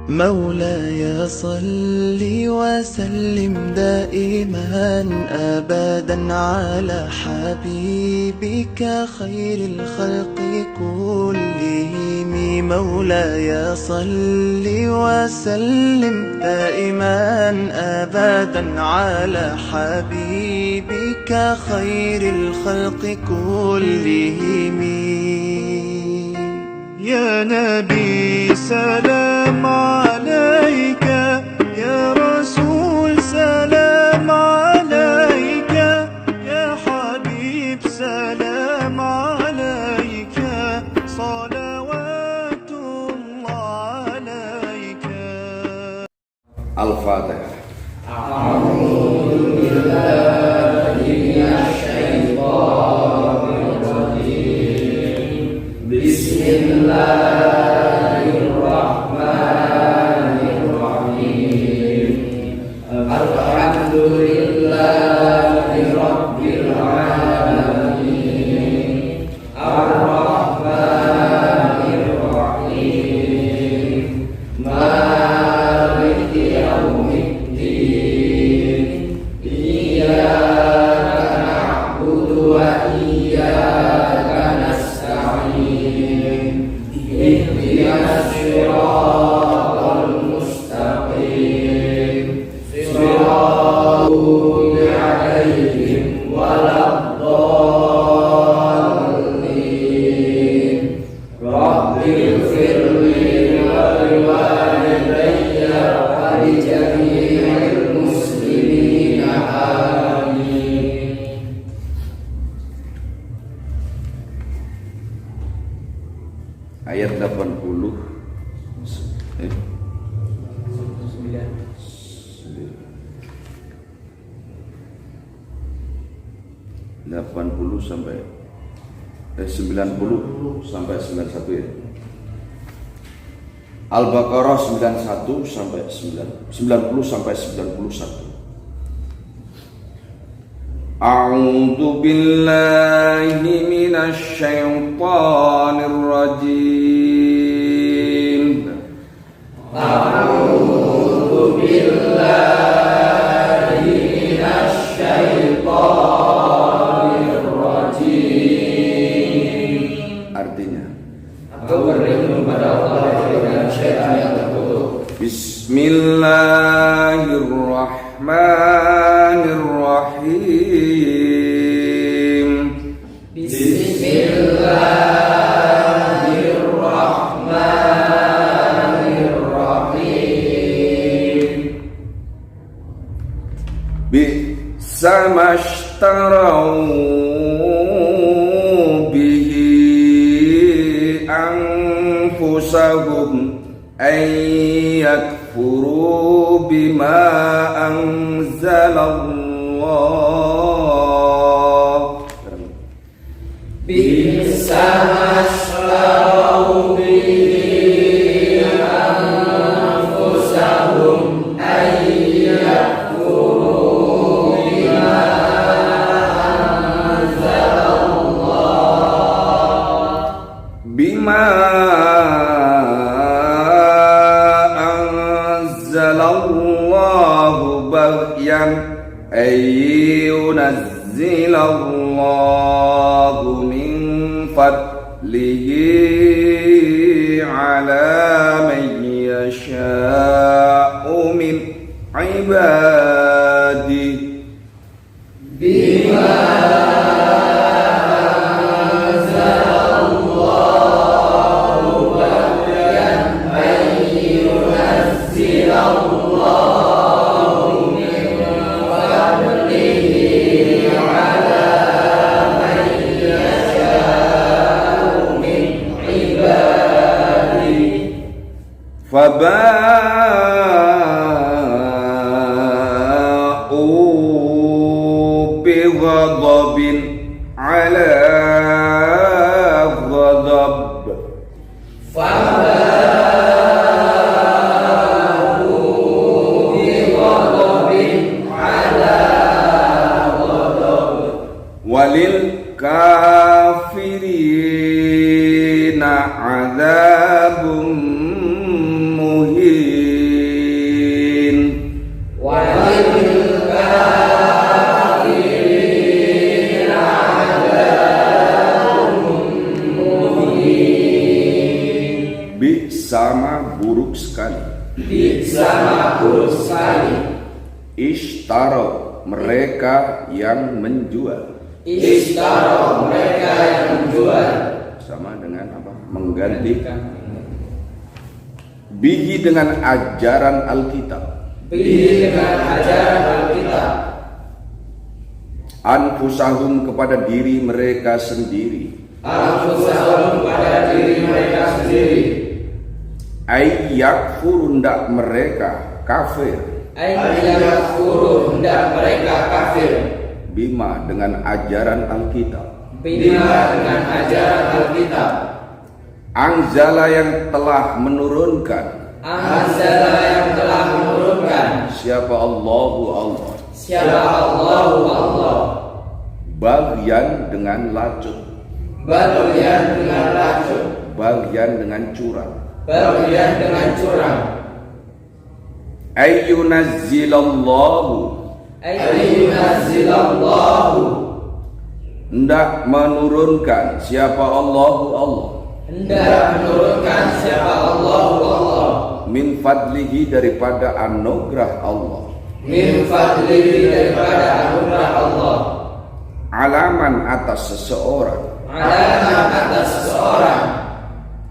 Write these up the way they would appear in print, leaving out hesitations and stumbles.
مولاي صل وسلم دائما أبدا على حبيبك خير الخلق كلهم. مولاي صل وسلم دائما أبدا على حبيبك خير الخلق كلهم. يا نبي سلام عليك، يا رسول سلام عليك، يا حبيب سلام عليك، صلوات الله عليك. الفاتحة. أعوذ بالله من الشيطان الرجيم. بسم الله الرحمن الرحيم. الحمد لله رب العالمين. الرحمن الرحيم. مالك يوم الدين. إياك نعبد وإياك نستعين. اهدنا الصراط المستقيم. صراط عليهم ولا الضالين. رب اغفر لي ولوالدي ولجميع المسلمين آمين. Ayat 80 80 sampai 90 sampai 91 ya. Al-Baqarah 91 sampai 90 sampai 91. A'udzu billahi minasy syaithanir rajim. A'udzu billahi minasy syaithanir rajim. Artinya, Aku berlindung pada Allah dari syaitan yang terkutuk. Bismillahirrahmanirrahim. Bismillahirrahmanirrahim. Bi'sa mashtarau bihi anfusahum an yakfuru bima anzalallah. Bisa masyrau bihi anfusahum ayyakfuru bima anzalallah. Bima anzalallahu baghyan ayyunazzilallahu min fadlihi ala man yasha'u min ibadihi. Bima anzalallahu baghyan ayyunazzilallahu min fadlihi ala man yasha'u min ibadihi. Faba'u bighadabin ala ghadab. Faba'u bighadabin ala ghadab. Walil kafirina adzabun muhin. sama buruk sekali. Sama buruk sekali. Ishtaro, mereka yang menjual. Ishtaro, mereka yang menjual. Sama dengan apa? Mengganti. Bihi, dengan ajaran Alkitab. Bihi, dengan ajaran Alkitab. Anfusahum, kepada diri mereka sendiri. Anfusahum, kepada diri mereka sendiri. Ayyakfuru, hendak mereka kafir. Ayyakfuru, hendak mereka kafir. Bima, dengan ajaran Alkitab. Bima, dengan ajaran Alkitab. Anzala, yang telah menurunkan. Anzala, yang telah menurunkan. Siapa Allahu Allah. Siapa Allahu Allah. Bagian dengan lacut. Bagian dengan lacut. Bagian dengan curang. Bagian dengan curang. Ayyunazzilallahu, Ayyunazzilallahu, hendak menurunkan. Siapa Allahu Allah. hendak menurunkan. Siapa Allahu Allah. Min fadlihi, daripada anugerah Allah. Min fadlihi, daripada anugerah Allah. Alaman, atas seseorang. Alaman, atas seseorang.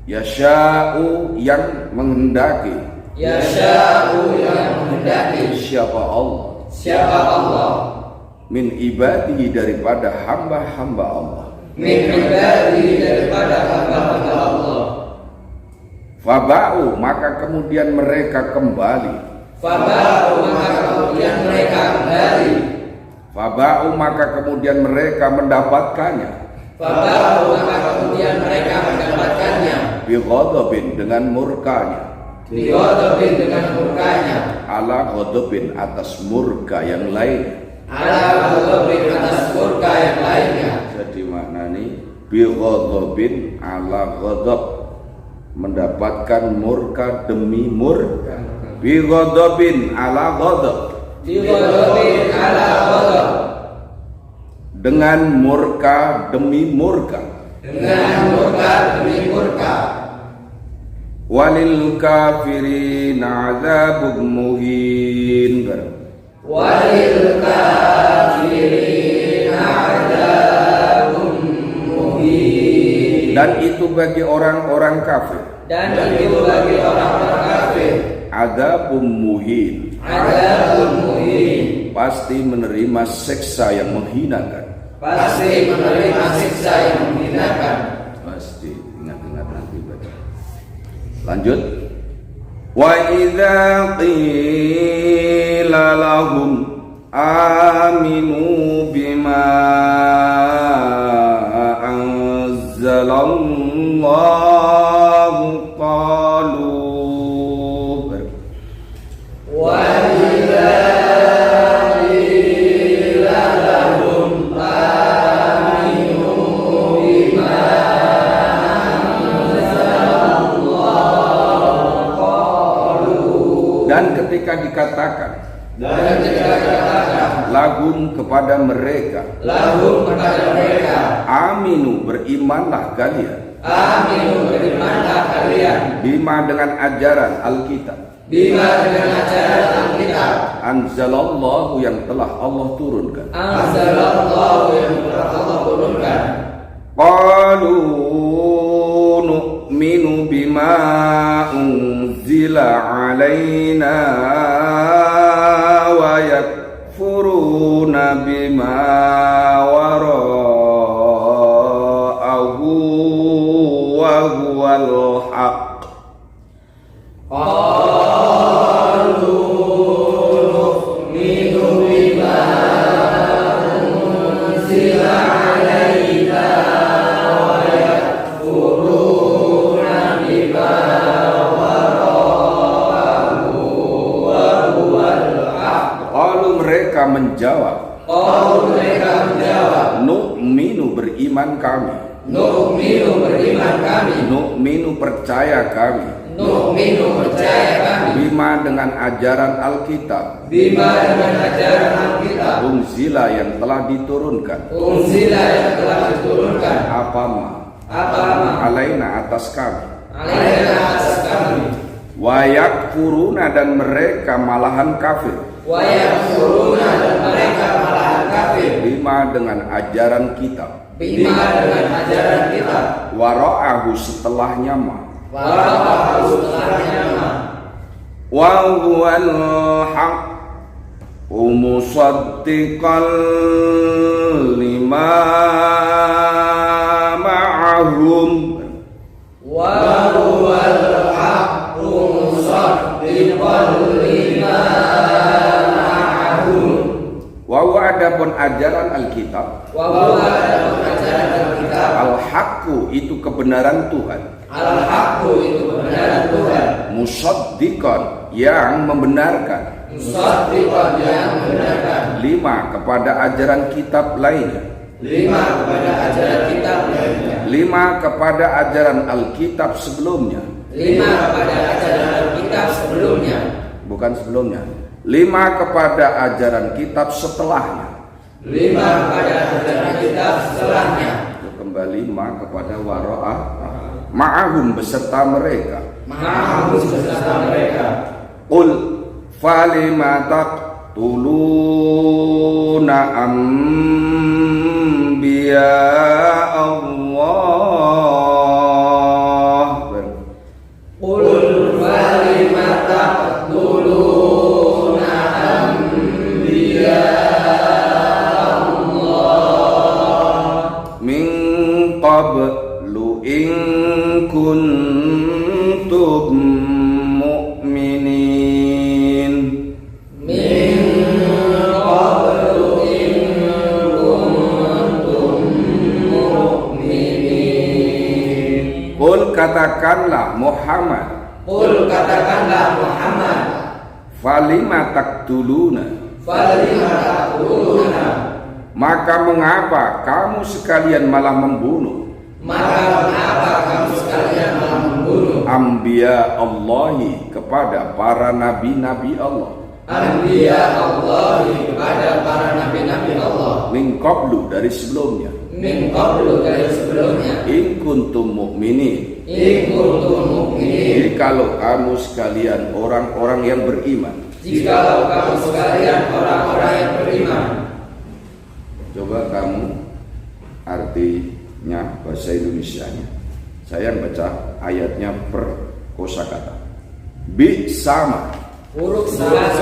Yasha'u, yang menghendaki. Yasha'u, yang menghendaki. Siapa Allah. Siapa Allah. Min ibadihi, daripada hamba-hamba Allah. Min ibadihi, daripada hamba-hamba Allah. Faba'u, maka kemudian mereka kembali. Faba'u, maka kemudian mereka kembali. Faba'u, maka kemudian mereka mendapatkannya. Faba'u, maka kemudian mereka mendapatkannya. Bighadabin, dengan murkanya. Bighadabin, dengan murkanya. Ala ghadabin, atas murka yang lain. Ala ghadabin, atas murka yang lainnya. Jadi maknanya bighadabin ala ghadab, mendapatkan murka demi murka. Bighadabin ala ghadab, Bighadabin, ala ghadab, dengan murka demi murka. dengan murka demi murka. Walil kafirin adzabun muhin. Walil kafirin adzabun muhin. Dan itu bagi orang-orang kafir. Dan itu bagi orang-orang kafir. Adzabun muhin, Adzabun muhin. pasti menerima siksa yang menghinakan. Pasti menerima siksa yang menghinakan. Pasti, ingat-ingat nanti baca. Lanjut. Wa idza qila lahum aminu bima anzalallahu qalu. Wa idza qila lahum aminu bima anzalallahu qalu. Dan ketika dikatakan Dan ketika dikatakan lahum, kepada mereka, lahum, kepada mereka, aminu, berimanlah kalian. aminu, berimanlah kalian. Bima, dengan ajaran Alkitab. Bima, dengan ajaran Alkitab. Anzalallahu, yang telah Allah turunkan. Anzalallahu, yang telah Allah turunkan. Qalu nu'minu bima unzila alaina wa yakfuruna bima wara'ahu wa huwal haqq. Qalu nu'minu bima unzila alaina wa yakfuruna bima wara'ahu wa huwal haqq. Qalu, mereka menjawab, Qalu, mereka menjawab, nu'minu, beriman kami. nu'minu, beriman kami. Nu'minu, percaya kami. Nu'minu, percaya kami. Bima, dengan ajaran Alkitab. Bima, dengan ajaran Alkitab. Unzila, yang telah diturunkan. Unzila, yang telah diturunkan. Apa ma? Apa ma? Alaina, atas kami. alaina atas kami, wa yakfuruna dan mereka malahan kafir, wa yakfuruna dan mereka malahan kafir, bima dengan ajaran kitab, bima dengan ajaran kitab, wara'ahu setelahnya mah, wara'ahu setelahnya mah, wa huwal haqqu musaddiqan lima ma'ahum, wa huwal haqqu musaddiqan lima ma'ahum, wa huwa adapun ajaran Alkitab, wa huwa adapun ajaran Alkitab, al-haqqu itu kebenaran Tuhan, al-haqqu itu kebenaran Tuhan, musaddiqan yang membenarkan, musaddiqan yang membenarkan, lima kepada ajaran kitab lainnya, lima kepada ajaran kitab lainnya, lima kepada ajaran Alkitab sebelumnya, lima kepada ajaran Alkitab sebelumnya, bukan sebelumnya, lima kepada ajaran kitab setelahnya, lima kepada ajaran kitab setelahnya, kembali lima kepada wara'ah ma'ahum beserta mereka, ma'ahum beserta mereka. qul falima taqtuluna anbiya Allah, Qul falima taqtuluna anbiya Allah min qablu in kuntum mu'minin, min qablu in kuntum mu'minin. qul katakanlah Muhammad, Qul katakanlah Muhammad, falima taqtuluna, falima taqtuluna, maka mengapa kamu sekalian malah membunuh maka mengapa kamu sekalian malah membunuh anbiya Allahi kepada para nabi-nabi Allah, anbiya Allahi kepada para nabi-nabi Allah, min qablu dari sebelumnya, min qablu dari sebelumnya, in kuntum mu'minin, in kuntum mu'minin, jikalau kamu sekalian orang-orang yang beriman. jikalau kamu sekalian orang-orang yang beriman. Coba kamu artinya bahasa Indonesianya. Saya baca ayatnya per kosakata. Bi sama, Huruf sama,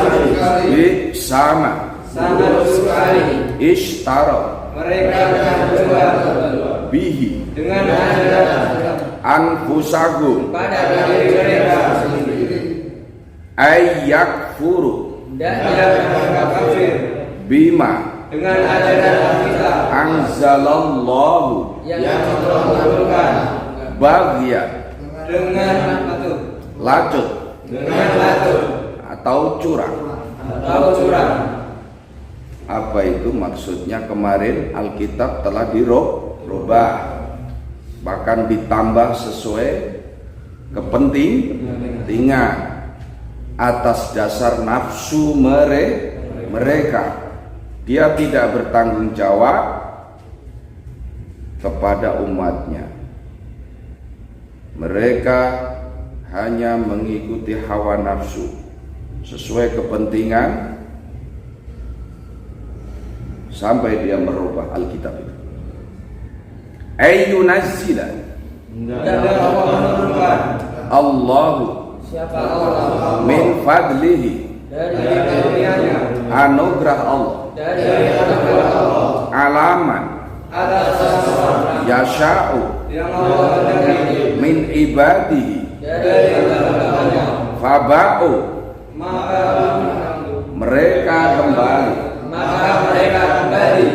bi sama, sangat sekali. ishtaro, Mereka akan berjual bihi, dengan ajaran anfusahum, pada diri mereka sendiri, ayyakfuru, dan mereka kafir bima, dengan ajaran Alkitab anzalallahu, yang telah menurunkan, baghyan, dengan lacut, dengan latur atau curang. atau curang. Apa itu maksudnya? Kemarin Alkitab telah dirubah, bahkan ditambah sesuai kepentingan atas dasar nafsu mereka. Dia tidak bertanggung jawab kepada umatnya. Mereka hanya mengikuti hawa nafsu sesuai kepentingan sampai dia merubah Alkitab itu. Ayyunazzila Allahu Siapa Allah min fadlihi, dari karunia-Nya, anugerah Allah, dari anugerah Allah, alaman atas seseorang yasha'u yang Allah kehendaki min ibadihi, dari hamba-Nya, faba'u maka mereka kembali,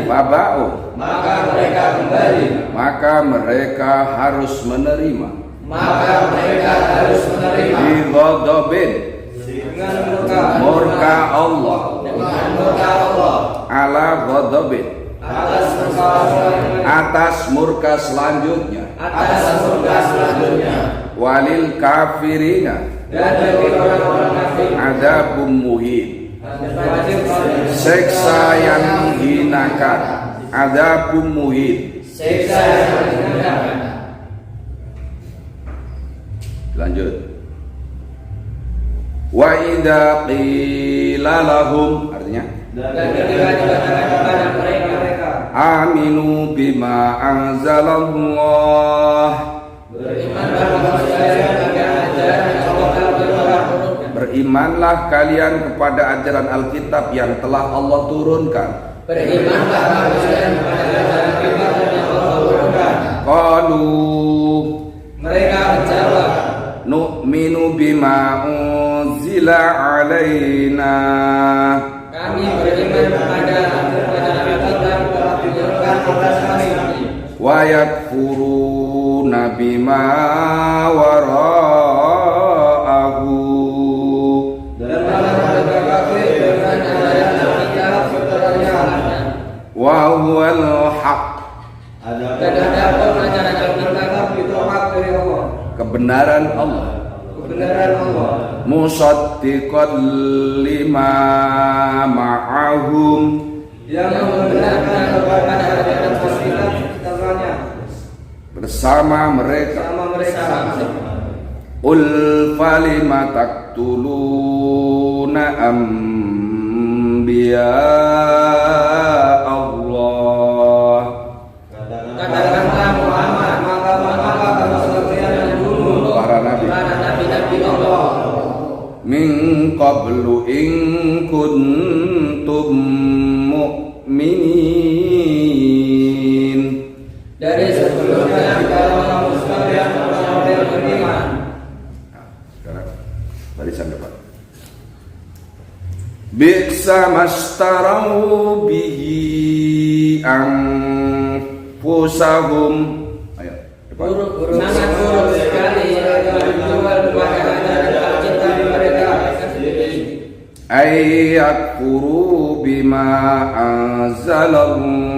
faba'u maka mereka kembali, maka mereka harus menerima, maka mereka harus menerima bighadabin, dengan murka Allah, dengan murka Allah, ala ghadabin, atas murka selanjutnya, atas murka selanjutnya, atas murka selanjutnya, walil kafirina dan bagi orang-orang kafir adabun muhin, wajib siksa yang menghinakan, adabun muhin. siksa yang menghinakan. Lanjut. Wa idza qila lahum, artinya Dan ketika dikatakan kepada mereka aminu bima anzalallah, berimanlah kalian kepada ajaran Alkitab yang telah Allah turunkan. Berimanlah kalian kepada ajaran Alkitab yang Allah turunkan. Qalu, Mereka menjawab, nu'minu bima unzila alaina kami beriman kepada ajaran Alkitab yang telah diturunkan kepada kami. wa yakfuruna bima wara'ahu Dan mereka kafir dengan ajaran Alkitab setelahnya. wa huwal haq, Dan adapun ajaran Alkitab itu hak dari Allah, kebenaran Allah, kebenaran Allah, musaddiqan lima ma'ahum, yang membenarkan kepada ajaran Alkitab setelahnya bersama mereka. sama mereka. Qul falima taqtuluna anbiya Allah, Katakanlah Muhammad, maka kamu sekalian membunuh para nabi, para nabi-nabi Allah min qablu in kuntum mu'minin, dari sebelumnya kalau kamu sekalian orang-orang beriman. sekarang barisan depan. Bi'sa mastarau bihi anfusahum. Ayo, depan. Sangat buruk sekali mereka menjual kepada ajaran Alkitab mereka sendiri. Ayakfuru bima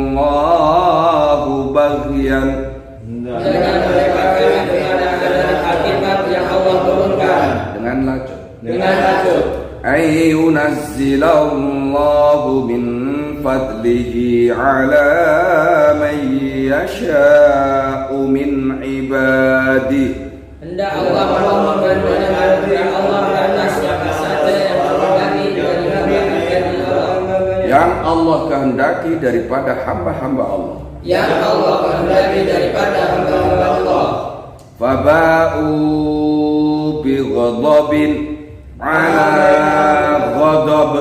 anzalallahu baghyan, Dengan mereka kafir kepada ajaran Alkitab yang Allah turunkan dengan lacur. dengan racun. Ayunazzilallahu min fadlihi ala man yasha'u min ibadi, Hendak Allah menurunkan dengan anugerah Allah atas siapa saja yang menghendaki dari hamba-hamba Allah, yang Allah kehendaki daripada hamba-hamba Allah. yang Allah kehendaki daripada hamba-hamba Allah. Faba'u bi ghadabin ala ghadab,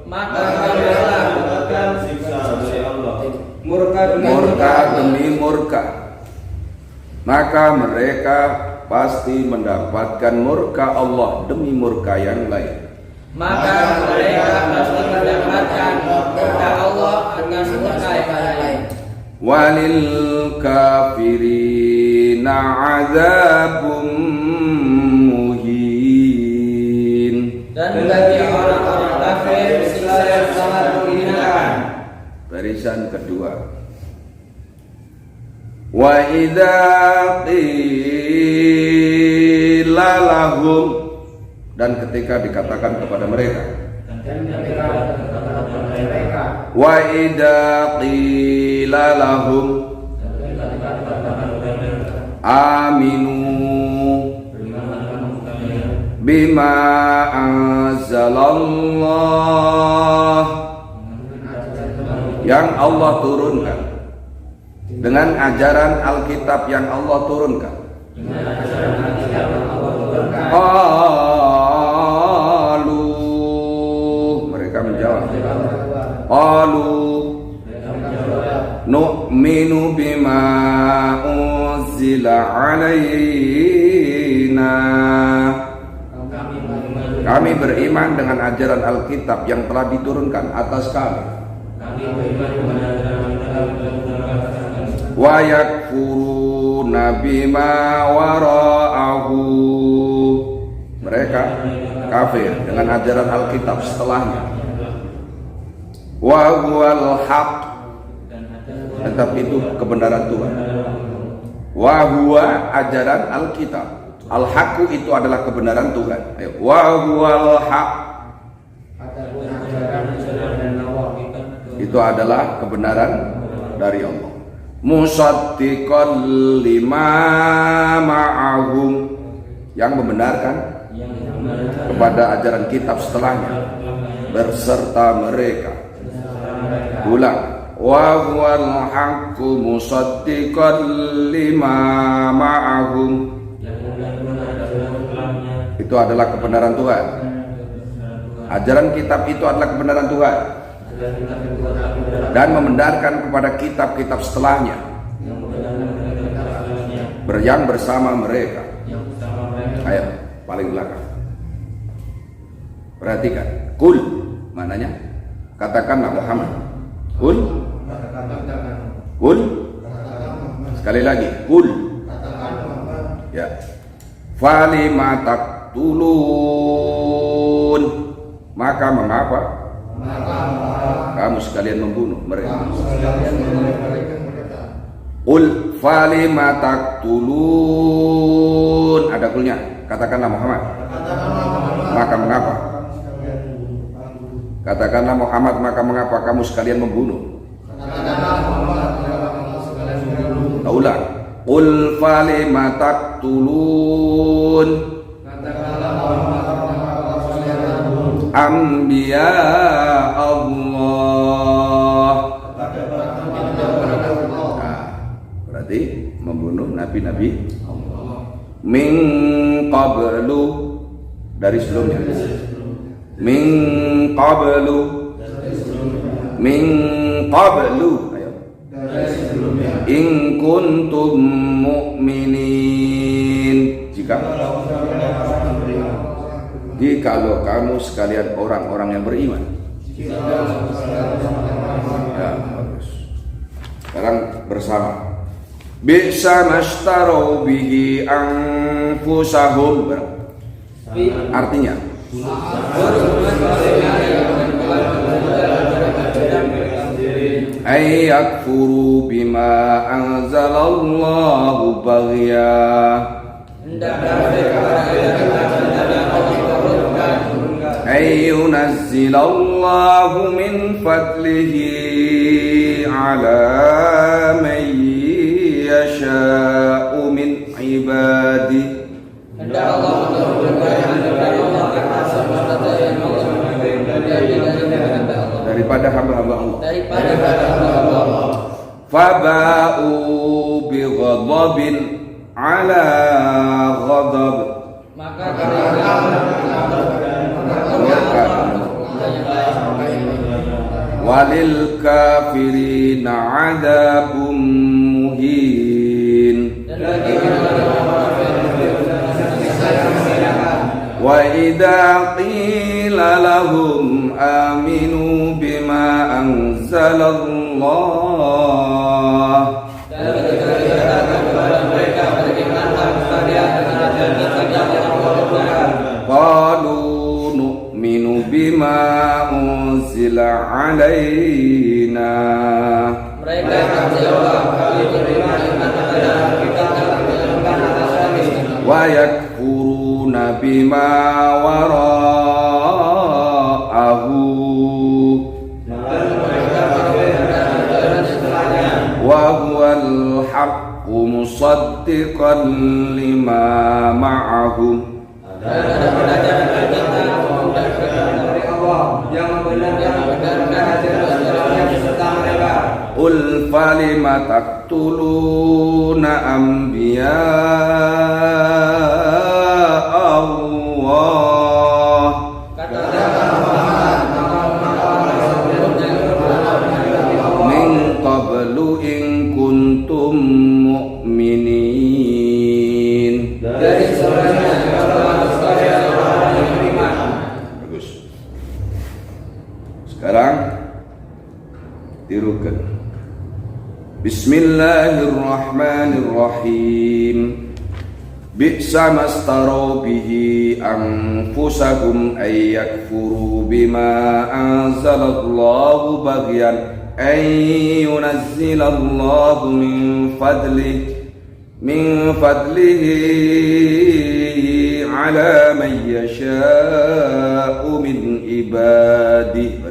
Maka mereka murka murka demi murka, maka mereka pasti mendapatkan murka Allah demi murka yang lain. Maka mereka pasti mendapatkan murka Allah atas murka yang lain. Walil kafirina azabun muhin, Dan bagi orang-orang kafir siksa yang sangat menghinakan. barisan kedua. Wa idza qila lahum, dan ketika dikatakan kepada mereka. Wa idza qila lahum aminu bima anzalallah, yang Allah turunkan, dengan ajaran Alkitab yang Allah turunkan. Qalu, mereka menjawab, qalu nu'minu bima unzila alaina, kami beriman dengan ajaran Alkitab yang telah diturunkan atas kami. Wa yakfuruna bima wara'ahu, mereka kafir dengan ajaran Alkitab setelahnya. Wa huwal haq, tetapi itu kebenaran Tuhan. Wa huwa ajaran Alkitab, al-haqqu itu adalah kebenaran Tuhan. Ayo, wa huwal haq, itu adalah kebenaran dari Allah. Musaddiqan lima ma'ahum, yang membenarkan kepada ajaran kitab setelahnya berserta mereka. Ulang, wa huwal haqqu musaddiqan lima ma'ahum. Itu adalah kebenaran Tuhan. Ajaran kitab itu adalah kebenaran Tuhan dan membenarkan kepada kitab-kitab setelahnya yang bersama mereka. Ayo, paling belakang. Perhatikan. Kul, maknanya katakanlah Muhammad. Kul. Kul. Sekali lagi, kul. Ya. Falima taqtulun. Maka mengapa kamu sekalian membunuh mereka? Qul falima taqtulun. Ada kulnya. Katakanlah Muhammad. Maka mengapa? Katakanlah Muhammad, maka mengapa kamu sekalian membunuh? Ulang. Qul falima taqtulun anbiya Allah. Berarti membunuh nabi-nabi min qablu, dari sebelumnya. Min qablu. Min qablu. Ayo. In kuntum mu'minin. Jikalau kamu sekalian orang-orang yang beriman. Ya, bagus. Sekarang bersama. Bisa mastarau bihi anfusahum. Artinya ay yakfuru bima anzalallahu baghya, ay yunazzilallahu min fadlihi ala man yasha'u min ibadihi. Daripada hamba-hamba Allah. Faba'u bi ghadabin ala ghadab. Maka walil kafirina adabun muhin. Wa idza qila lahum aminu bima anzalallah qalu nu'minu bima unzila alaina. Mereka menjawab, kami beriman kepada kitab wa yakfuruna bima wara'ahu wa huwal haqqu musaddiqan lima ma'ahum. Qul falima taqtuluna anbiya Allah. Min qablu in kuntum mu'minin. Bagus. Sekarang tirukan. Bismillahirrahmanirrahim. Bi'sa mastaru bihi anfusahum ay yakfuru bima anzalallahu baghyan ay yunazzilallahu min fadlihi ala man yasha'u min ibadihi.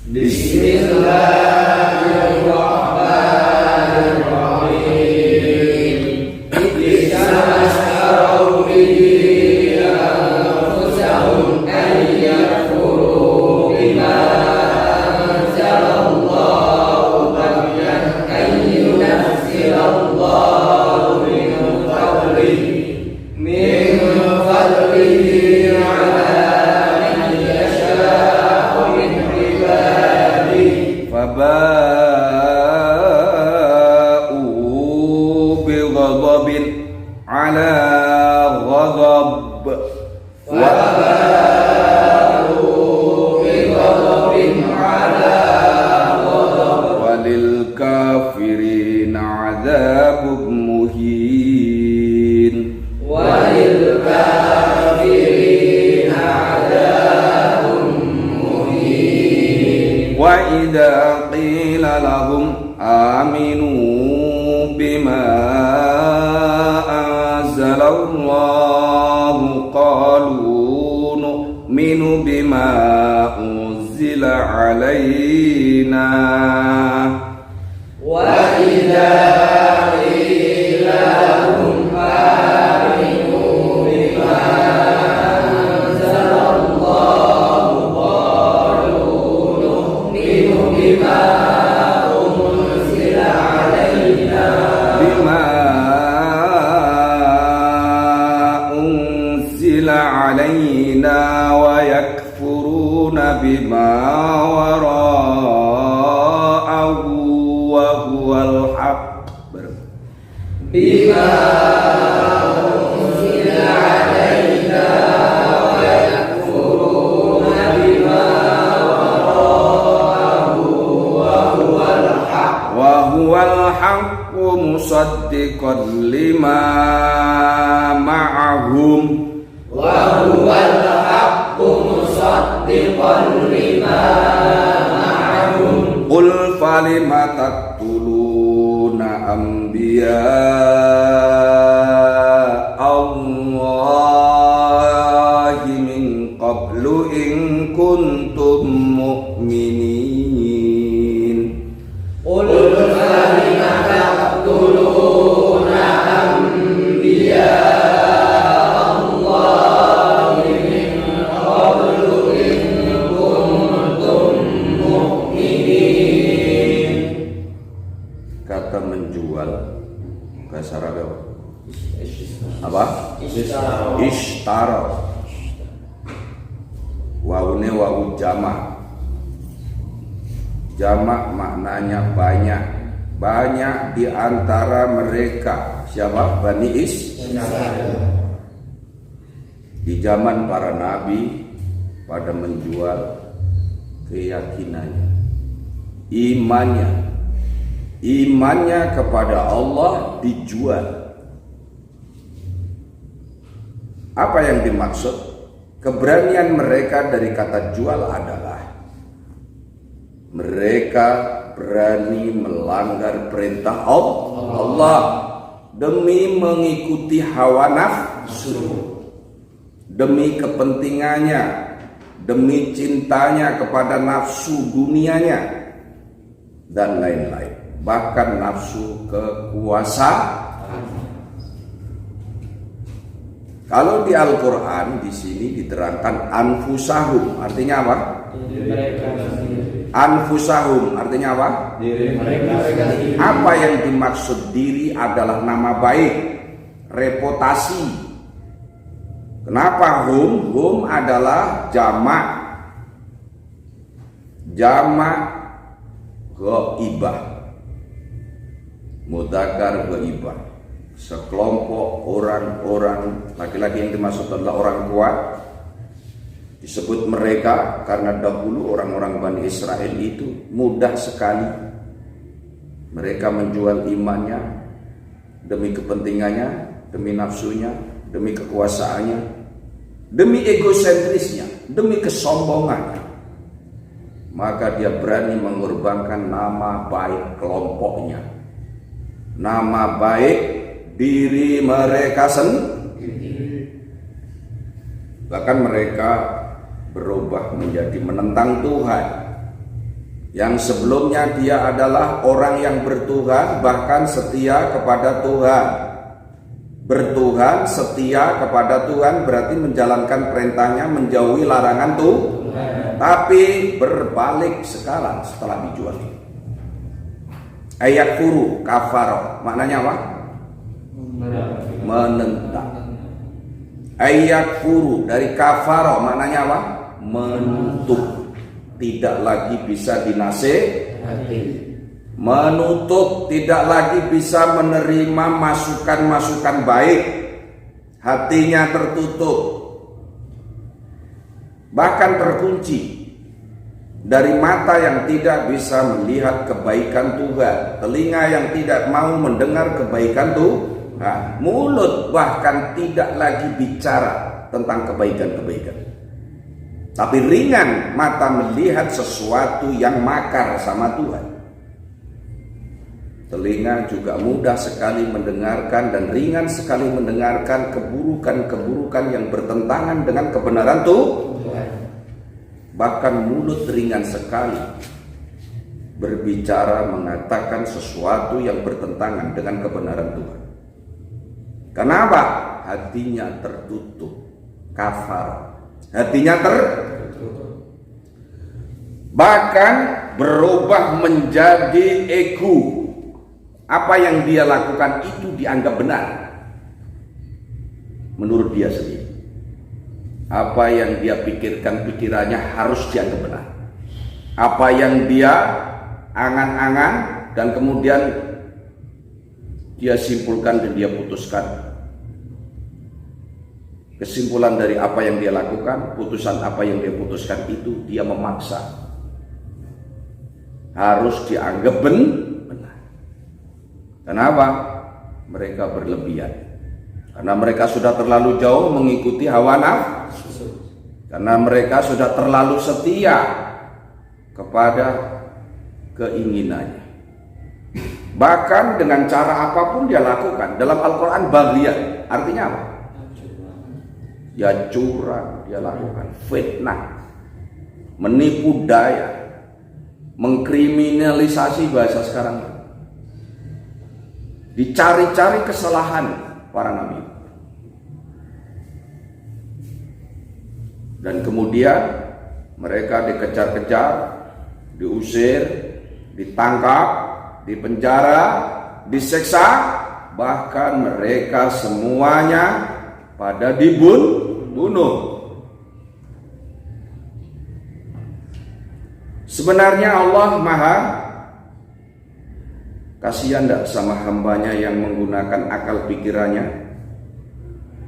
Bismillahirrahmanirrahim. Bi'sa mastaru bihi Wa idza qila lahum aminu bima anzalallahu qalu nu'minu bima unzila alaina wa idza qila lahum aminu bima anzalallahu qalu nu'minu bima unzila alaina bima unzila alaina wa yakfuruna bima wara'ahu wa huwal haqq bima unzila alaina wa yakfuruna bima wara'ahu wa huwal haqq wa huwal haqq musaddiqan lima ma'ahum wa huwal haqq musaddiqan lima ma'ahum qul falima taqtuluna anbiya Allahi min qablu in kuntum mu'minin qul falima taqtuluna anbiya Allahi min qablu in kuntum mu'minin. kata menjual bahasa Arab apa? Ishtara. Wawune wawu jamak. Jamak maknanya banyak. Banyak di antara mereka. Siapa? Bani Israil. Di zaman para nabi pada menjual keyakinannya, imannya kepada Allah dijual. Apa yang dimaksud? Keberanian mereka dari kata jual adalah mereka berani melanggar perintah Allah demi mengikuti hawa nafsu, demi kepentingannya, demi cintanya kepada nafsu dunianya dan lain-lain, bahkan nafsu kekuasaan. Kalau di Al-Quran di sini diterangkan anfusahum, artinya apa? Anfusahum artinya apa? Apa yang dimaksud diri adalah nama baik, reputasi. Kenapa hum? Hum adalah jamak ghaibah, mudzakkar ghaibah. Sekelompok orang-orang laki-laki yang dimaksud adalah orang kuat. Disebut mereka karena dahulu orang-orang Bani Israel itu mudah sekali mereka menjual imannya demi kepentingannya, demi nafsunya, demi kekuasaannya, demi egosentrisnya, demi kesombongannya. Maka dia berani mengorbankan nama baik kelompoknya, nama baik diri mereka sendiri. Bahkan mereka berubah menjadi menentang Tuhan. Yang sebelumnya dia adalah orang yang bertuhan, bahkan setia kepada Tuhan. Bertuhan, setia kepada Tuhan berarti menjalankan perintahnya, menjauhi larangan Tuhan. Tapi berbalik sekarang setelah dijual. Ayat furu, kafaro, maknanya apa? Menentang. Ayat furu dari kafaro maknanya apa? Menutup. Tidak lagi bisa dinasehati. Menutup, tidak lagi bisa menerima masukan-masukan baik. Hatinya tertutup, bahkan terkunci. Dari mata yang tidak bisa melihat kebaikan Tuhan, telinga yang tidak mau mendengar kebaikan Tuhan, mulut bahkan tidak lagi bicara tentang kebaikan-kebaikan. Tapi ringan mata melihat sesuatu yang makar sama Tuhan. Telinga juga mudah sekali mendengarkan dan ringan sekali mendengarkan keburukan-keburukan yang bertentangan dengan kebenaran Tuhan. Bahkan mulut ringan sekali berbicara mengatakan sesuatu yang bertentangan dengan kebenaran Tuhan. Kenapa? Hatinya tertutup, kafar. Hatinya tertutup. Bahkan berubah menjadi ego. Apa yang dia lakukan itu dianggap benar menurut dia sendiri. Apa yang dia pikirkan, pikirannya harus dianggap benar. Apa yang dia angan-angan dan kemudian dia simpulkan dan dia putuskan. Kesimpulan dari apa yang dia lakukan, putusan apa yang dia putuskan itu dia memaksa. Harus dianggap benar. Kenapa? Mereka berlebihan. Karena mereka sudah terlalu jauh mengikuti hawa nafsu. Karena mereka sudah terlalu setia kepada keinginannya. Bahkan dengan cara apapun dia lakukan. Dalam Al-Quran baghyan, artinya apa? Ya curang dia lakukan, fitnah, menipu daya, mengkriminalisasi bahasa sekarang. Dicari-cari kesalahan para nabi. Dan kemudian mereka dikejar-kejar, diusir, ditangkap, dipenjara, diseksa, bahkan mereka semuanya pada dibunuh. Sebenarnya Allah Maha kasihan tidak sama hambanya yang menggunakan akal pikirannya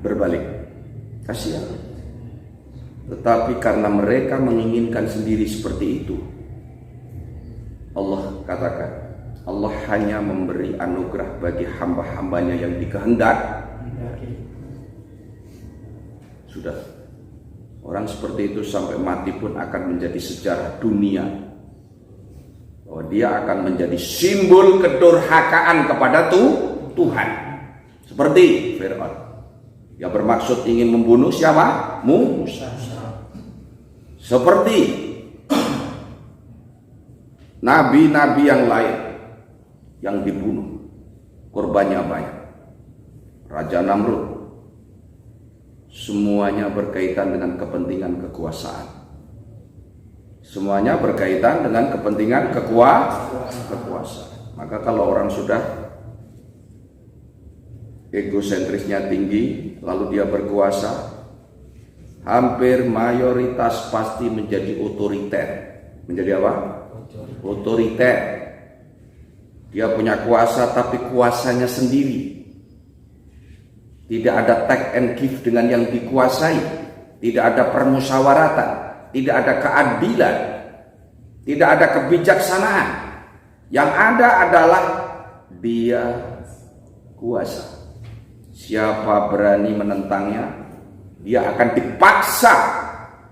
berbalik? Kasihan. Tetapi karena mereka menginginkan sendiri seperti itu, Allah katakan, Allah hanya memberi anugerah bagi hamba-hambanya yang dikehendak. Sudah. Orang seperti itu sampai mati pun akan menjadi sejarah dunia. Bahwa dia akan menjadi simbol kedurhakaan kepada Tuhan. Seperti Fir'aun yang bermaksud ingin membunuh siapa? Musa. Seperti nabi-nabi yang lain yang dibunuh, korbannya banyak. Raja Namrud, semuanya berkaitan dengan kepentingan kekuasaan. Semuanya berkaitan dengan kepentingan kekuasaan. Maka kalau orang sudah egosentrisnya tinggi, lalu dia berkuasa, hampir mayoritas pasti menjadi otoriter. Menjadi apa? Otoriter. Dia punya kuasa tapi kuasanya sendiri. Tidak ada take and give dengan yang dikuasai. Tidak ada permusyawaratan. Tidak ada keadilan, tidak ada kebijaksanaan. Yang ada adalah dia kuasa. Siapa berani menentangnya, dia akan dipaksa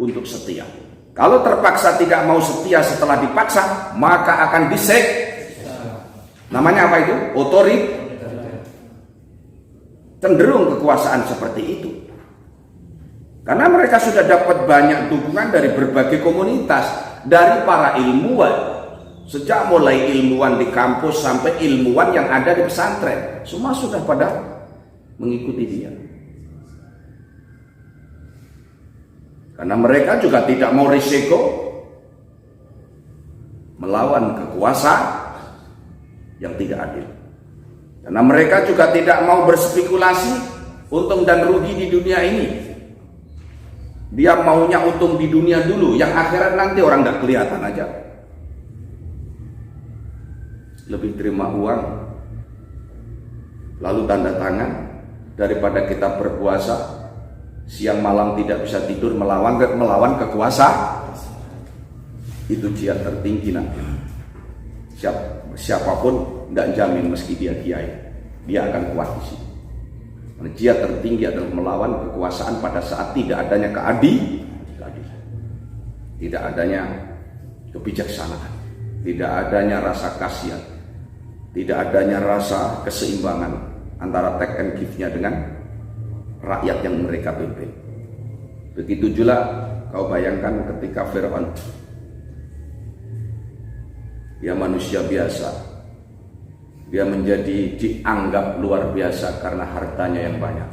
untuk setia. Kalau terpaksa tidak mau setia setelah dipaksa, maka akan namanya apa itu? Otoriter. Cenderung kekuasaan seperti itu. Karena mereka sudah dapat banyak dukungan dari berbagai komunitas, dari para ilmuwan. Sejak mulai ilmuwan di kampus sampai ilmuwan yang ada di pesantren, semua sudah pada mengikuti dia. Karena mereka juga tidak mau risiko melawan kekuasaan yang tidak adil. Karena mereka juga tidak mau berspekulasi untung dan rugi di dunia ini. Dia maunya untung di dunia dulu, yang akhirat nanti orang nggak kelihatan aja. Lebih terima uang, lalu tanda tangan, daripada kita berpuasa, siang malam tidak bisa tidur melawan kekuasaan. Itu jihad tertinggi nanti. Siapapun nggak jamin meski dia kiai, dia akan kuat di sini. Jihad tertinggi adalah melawan kekuasaan pada saat tidak adanya keadilan. tidak adanya kebijaksanaan, tidak adanya rasa kasihan, tidak adanya rasa keseimbangan antara take and give-nya dengan rakyat yang mereka pimpin. Begitu juga kau bayangkan ketika Fir'aun, dia manusia biasa, dia menjadi dianggap luar biasa karena hartanya yang banyak.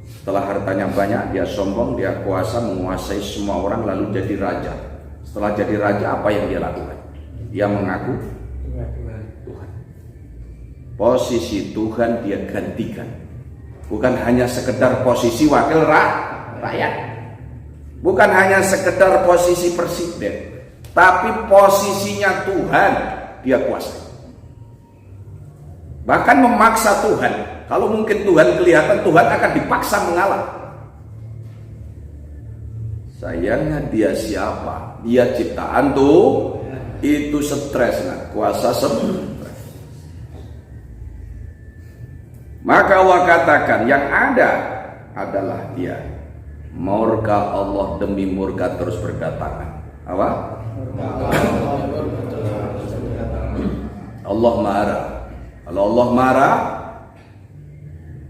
Setelah hartanya banyak, dia sombong, dia kuasa, menguasai semua orang, lalu jadi raja. Setelah jadi raja, apa yang dia lakukan? Dia mengaku Tuhan. Posisi Tuhan dia gantikan. Bukan hanya sekedar posisi wakil rakyat, bukan hanya sekedar posisi presiden, tapi posisinya Tuhan dia kuasai. Bahkan memaksa Tuhan. Kalau mungkin Tuhan kelihatan, Tuhan akan dipaksa mengalah. Sayangnya dia siapa? Dia ciptaan tuh. Itu stres, nah. Kuasa stres. Maka Allah katakan yang ada adalah dia. Murka Allah demi murka terus berdatangan. Apa? Allah marah. Kalau Allah marah,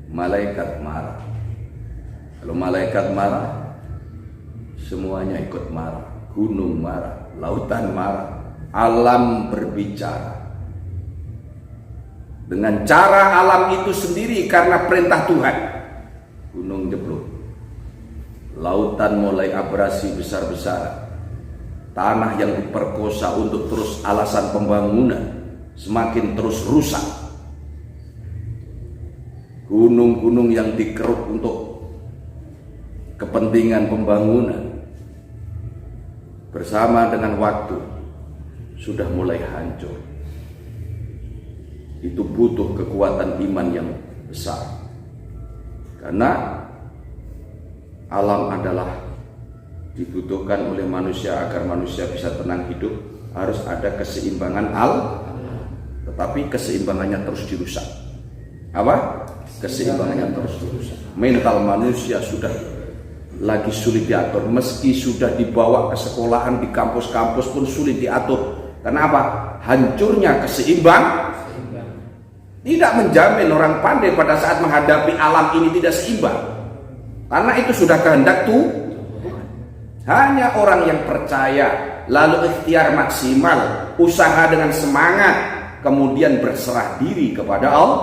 malaikat marah. Kalau malaikat marah, semuanya ikut marah. Gunung marah, lautan marah, alam berbicara. Dengan cara alam itu sendiri karena perintah Tuhan. Gunung jeblok, lautan mulai abrasi besar-besaran, tanah yang diperkosa untuk terus alasan pembangunan semakin terus rusak. Gunung-gunung yang dikeruk untuk kepentingan pembangunan bersama dengan waktu sudah mulai hancur. Itu butuh kekuatan iman yang besar, karena alam adalah dibutuhkan oleh manusia agar manusia bisa tenang hidup. Harus ada keseimbangan tetapi keseimbangannya terus dirusak. Apa? Keseimbangannya terus dirusak. Mental manusia sudah lagi sulit diatur. Meski sudah dibawa ke sekolahan, di kampus-kampus pun sulit diatur. Kenapa? Hancurnya keseimbangan tidak menjamin orang pandai pada saat menghadapi alam ini tidak seimbang. Karena itu sudah kehendak Tuhan. Hanya orang yang percaya, lalu ikhtiar maksimal, usaha dengan semangat, kemudian berserah diri kepada Allah.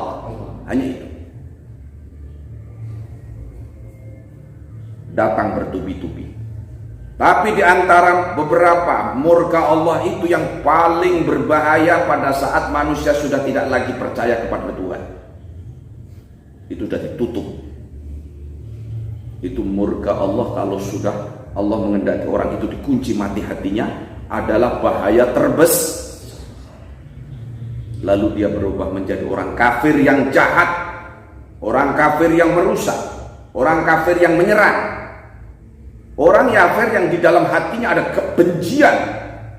Hanya itu. Datang bertubi-tubi. Tapi di antara beberapa murka Allah itu yang paling berbahaya pada saat manusia sudah tidak lagi percaya kepada Tuhan. Itu sudah ditutup. Itu murka Allah kalau sudah Allah mengendaki orang itu dikunci mati hatinya, adalah bahaya terbesar. Lalu dia berubah menjadi orang kafir yang jahat, orang kafir yang merusak, orang kafir yang menyerang, orang kafir yang di dalam hatinya ada kebencian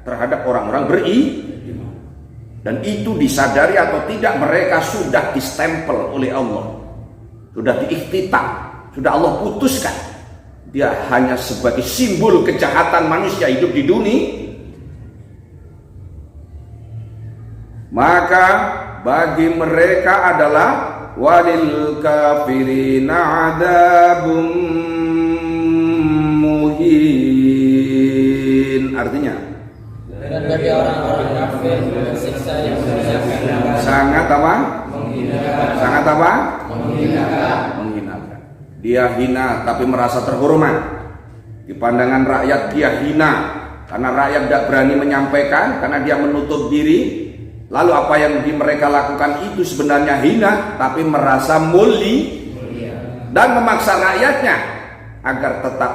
terhadap orang-orang beriman. Dan itu disadari atau tidak, mereka sudah distempel oleh Allah, sudah diikhtitam, sudah Allah putuskan dia hanya sebagai simbol kejahatan manusia hidup di dunia. Maka bagi mereka adalah walil kafirina adzabum muhin. Artinya, dan bagi orang-orang kafir siksa yang menyenangkan. Sangat apa? Menghinakan. Sangat apa? Menghinakan. Menghinakan. Dia hina tapi merasa terhormat. Di pandangan rakyat dia hina karena rakyat tidak berani menyampaikan, karena dia menutup diri. Lalu apa yang mereka lakukan itu sebenarnya hina, tapi merasa mulia dan memaksa rakyatnya agar tetap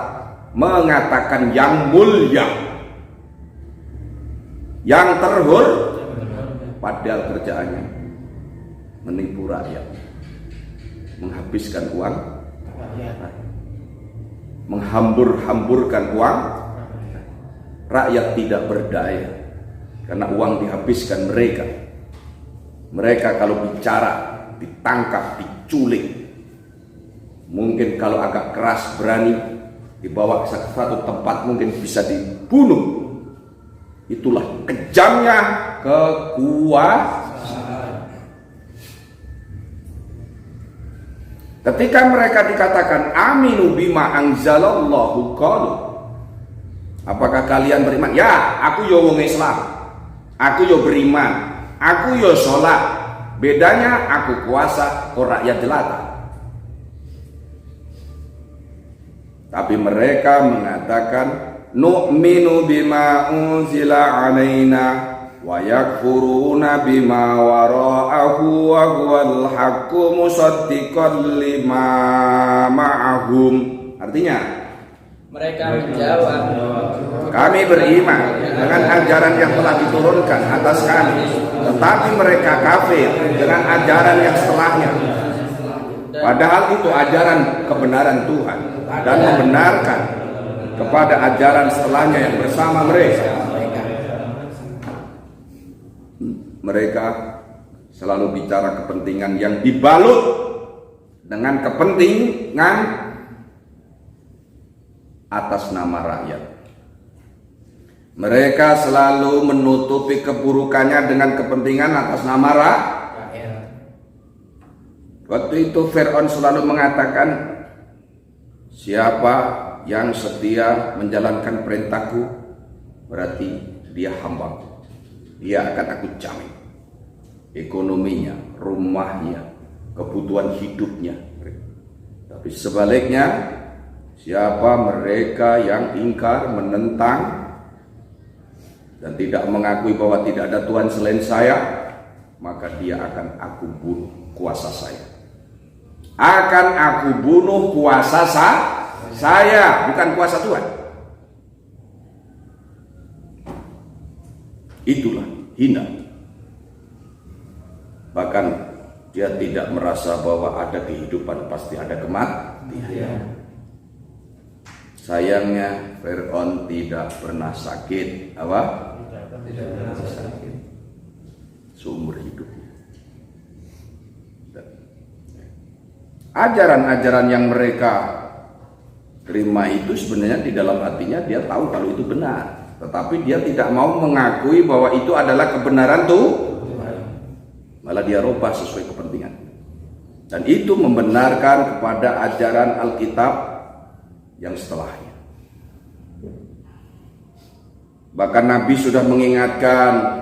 mengatakan yang mulia, yang terhormat, padahal kerjaannya menipu rakyat, menghabiskan uang, menghambur-hamburkan uang. Rakyat tidak berdaya karena uang dihabiskan mereka. Mereka kalau bicara ditangkap, diculik. Mungkin kalau agak keras berani, dibawa ke satu tempat mungkin bisa dibunuh. Itulah kejamnya kekuasaan. Ketika mereka dikatakan aminu bima anzalallahu qalu, apakah kalian beriman? Ya, aku yo wong Islam, aku yo beriman, aku yo sholat. Bedanya aku kuasa, kok rakyat jelata. Tapi mereka mengatakan nu'minu bima unzila alaina wa yakfuruna bima wara'ahu wa huwal haqqu musaddiqan lima ma'ahum. Artinya Mereka menjawab, kami beriman dengan ajaran yang telah diturunkan atas kami, tetapi mereka kafir dengan ajaran yang setelahnya. Padahal itu ajaran kebenaran Tuhan dan membenarkan kepada ajaran setelahnya yang bersama mereka. Mereka selalu bicara kepentingan yang dibalut dengan kepentingan atas nama rakyat. Mereka selalu menutupi keburukannya dengan kepentingan atas nama rakyat. Waktu itu Fir'aun selalu mengatakan, siapa yang setia menjalankan perintahku, berarti dia hamba. Dia akan aku jamin ekonominya, rumahnya, kebutuhan hidupnya. Tapi sebaliknya, siapa mereka yang ingkar, menentang, dan tidak mengakui bahwa tidak ada Tuhan selain saya, maka dia akan aku bunuh kuasa saya. Akan aku bunuh kuasa saya, bukan kuasa Tuhan. Itulah hina. Bahkan dia tidak merasa bahwa ada kehidupan, pasti ada kematian. Sayangnya Fir'aun tidak pernah sakit. Apa? Tidak pernah sakit seumur hidupnya. Ajaran-ajaran yang mereka terima itu sebenarnya di dalam hatinya dia tahu kalau itu benar, tetapi dia tidak mau mengakui bahwa itu adalah kebenaran tuh. Malah dia rubah sesuai kepentingan. Dan itu membenarkan kepada ajaran Alkitab yang setelahnya. Bahkan Nabi sudah mengingatkan,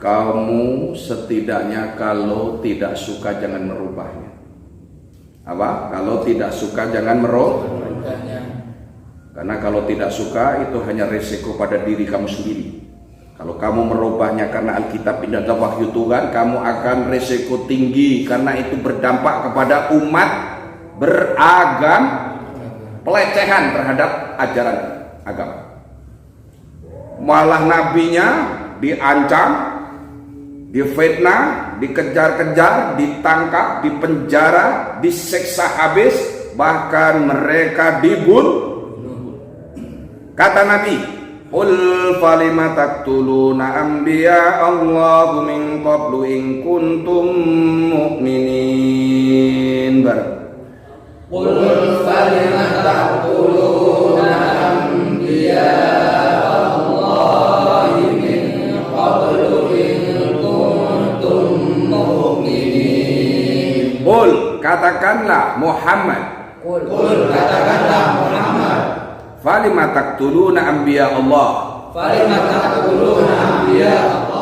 kamu setidaknya kalau tidak suka jangan merubahnya. Apa? Kalau tidak suka jangan merubahnya. Karena kalau tidak suka itu hanya resiko pada diri kamu sendiri. Kalau kamu merubahnya karena Alkitab ini adalah wahyu Tuhan, kamu akan resiko tinggi karena itu berdampak kepada umat beragam, pelecehan terhadap ajaran agama. Malah nabinya diancam, difitnah, dikejar-kejar, ditangkap, dipenjara, disiksa habis, bahkan mereka dibunuh. Kata Nabi, qul falima taqtuluna anbiya Allahu min qablu in kuntum mu'minin. Qul falima taqtuluna anbiya Allahi min qablu in kuntum mu'minin. Qul, katakanlah Muhammad. Qul, katakanlah Muhammad. Falima taqtuluna anbiya Allah. Falima taqtuluna anbiya Allah.